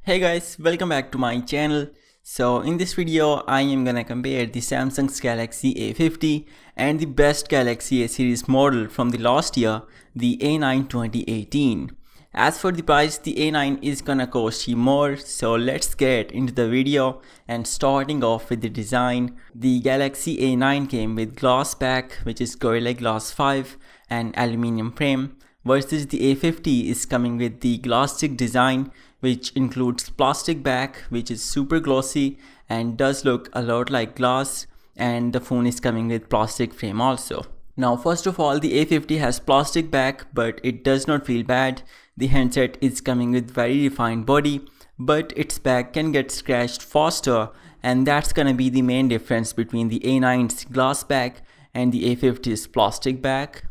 Hey guys, welcome back to my channel. So in this video, I am gonna compare the Samsung's Galaxy A50 and the best Galaxy A series model from the last year, the A9 2018. As for the price, the A9 is gonna cost you more, so let's get into the video. And starting off with the design, the Galaxy A9 came with glass back, which is Gorilla Glass 5 and aluminium frame, versus the A50 is coming with the glass stick design, which includes plastic back, which is super glossy and does look a lot like glass, and the phone is coming with plastic frame also. Now first of all, the A50 has plastic back, but it does not feel bad. The handset is coming with very refined body, but its back can get scratched faster, and that's gonna be the main difference between the A9's glass back and the A50's plastic back.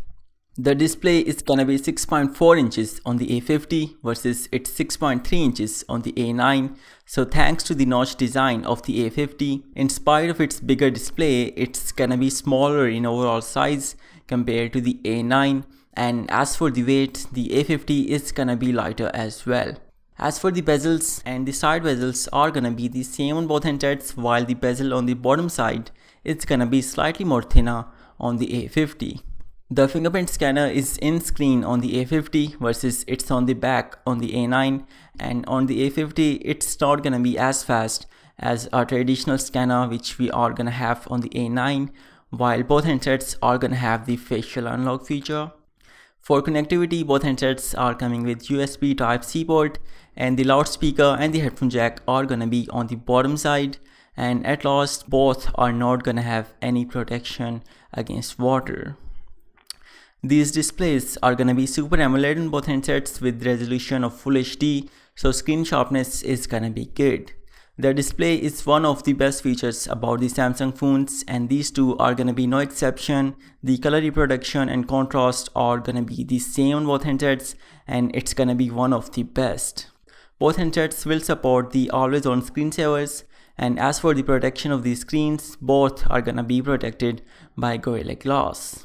The display is gonna be 6.4 inches on the A50 versus its 6.3 inches on the A9. So thanks to the notch design of the A50, in spite of its bigger display, it's gonna be smaller in overall size compared to the A9. And as for the weight, the A50 is gonna be lighter as well. As for the bezels, and the side bezels are gonna be the same on both handsets, while the bezel on the bottom side is gonna be slightly more thinner on the A50. The fingerprint scanner is in screen on the A50 versus it's on the back on the A9, and on the A50 it's not gonna be as fast as a traditional scanner which we are gonna have on the A9, while both handsets are gonna have the facial unlock feature. For connectivity, both handsets are coming with USB Type-C port, and the loudspeaker and the headphone jack are gonna be on the bottom side, and at last both are not gonna have any protection against water. These displays are gonna be Super AMOLED on both handsets with resolution of Full HD, so screen sharpness is gonna be good. The display is one of the best features about the Samsung phones, and these two are gonna be no exception. The color reproduction and contrast are gonna be the same on both handsets, and it's gonna be one of the best. Both handsets will support the always-on screensavers, and as for the protection of these screens, both are gonna be protected by Gorilla Glass.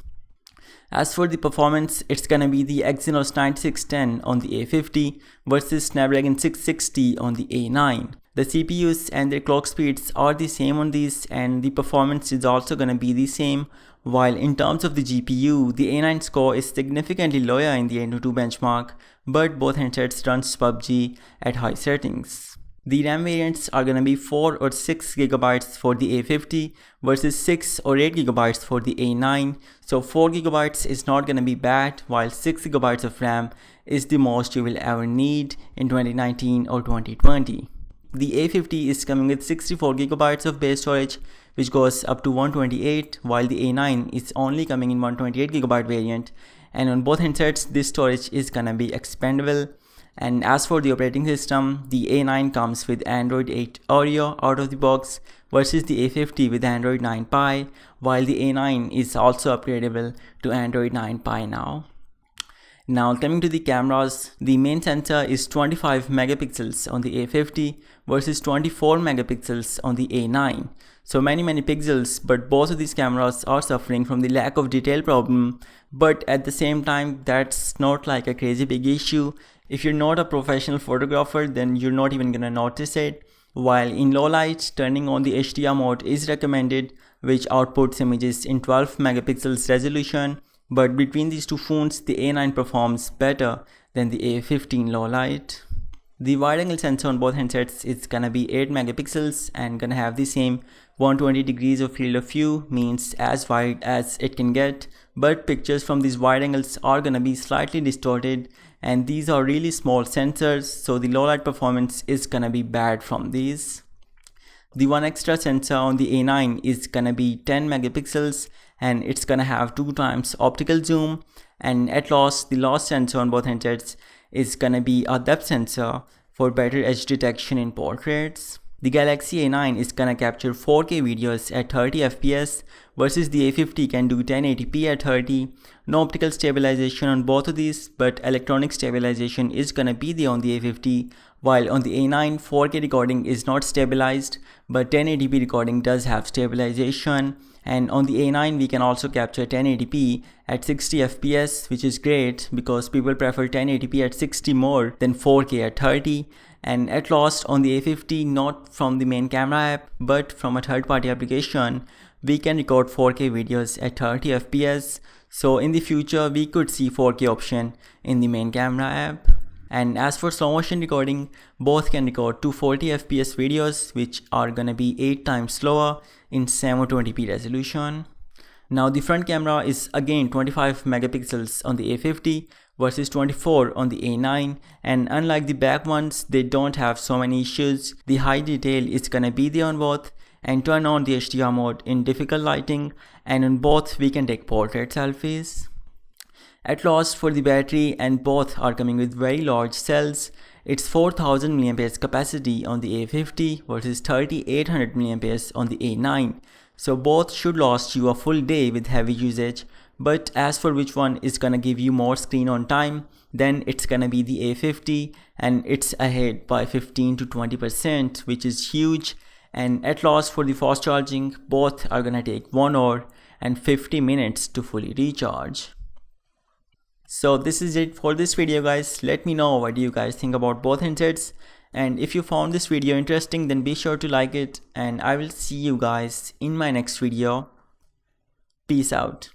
As for the performance, it's gonna be the Exynos 9610 on the A50 versus Snapdragon 660 on the A9. The CPUs and their clock speeds are the same on these, and the performance is also gonna be the same, while in terms of the GPU, the A9 score is significantly lower in the Antutu benchmark, but both handsets runs PUBG at high settings. The RAM variants are gonna be 4 or 6 GB for the A50 versus 6 or 8 GB for the A9. So 4 GB is not gonna be bad, while 6 GB of RAM is the most you will ever need in 2019 or 2020. The A50 is coming with 64 GB of base storage, which goes up to 128, while the A9 is only coming in 128 GB variant. And on both handsets, this storage is gonna be expandable. And as for the operating system, the A9 comes with Android 8 Oreo out of the box versus the A50 with Android 9 Pie, while the A9 is also upgradable to Android 9 Pie now. Now coming to the cameras, the main sensor is 25 megapixels on the A50 versus 24 megapixels on the A9. So many pixels, but both of these cameras are suffering from the lack of detail problem, but at the same time that's not like a crazy big issue. If you're not a professional photographer, then you're not even gonna notice it. While in low light, turning on the HDR mode is recommended, which outputs images in 12 megapixels resolution. But between these two phones, the A9 performs better than the A50 low light. The wide angle sensor on both handsets is gonna be 8 megapixels and gonna have the same 120 degrees of field of view, means as wide as it can get, but pictures from these wide angles are gonna be slightly distorted, and these are really small sensors, so the low light performance is gonna be bad from these. The one extra sensor on the A9 is gonna be 10 megapixels, and it's gonna have 2 times optical zoom, and at last the last sensor on both handsets is gonna be a depth sensor for better edge detection in portraits. The Galaxy A9 is gonna capture 4K videos at 30 FPS versus the A50 can do 1080p at 30. No optical stabilization on both of these, but electronic stabilization is gonna be there on the A50, while on the A9 4K recording is not stabilized, but 1080p recording does have stabilization. And on the A9 we can also capture 1080p at 60 fps, which is great because people prefer 1080p at 60 more than 4K at 30. And at last, on the A50, not from the main camera app but from a third-party application, we can record 4K videos at 30 fps. So in the future we could see 4K option in the main camera app. And as for slow motion recording, both can record 240 fps videos, which are gonna be 8 times slower in 720p resolution. Now the front camera is again 25 megapixels on the A50 versus 24 on the A9, and unlike the back ones, they don't have so many issues. The high detail is gonna be there on both, and turn on the HDR mode in difficult lighting, and on both we can take portrait selfies. At last, for the battery, and both are coming with very large cells. It's 4000 mAh capacity on the A50 versus 3800 mAh on the A9. So both should last you a full day with heavy usage. But as for which one is gonna give you more screen on time, then it's gonna be the A50, and it's ahead by 15 to 20%, which is huge. And at last, for the fast charging, both are gonna take 1 hour and 50 minutes to fully recharge. So this is it for this video, guys. Let me know what do you guys think about both handsets, and if you found this video interesting, then be sure to like it, and I will see you guys in my next video. Peace out.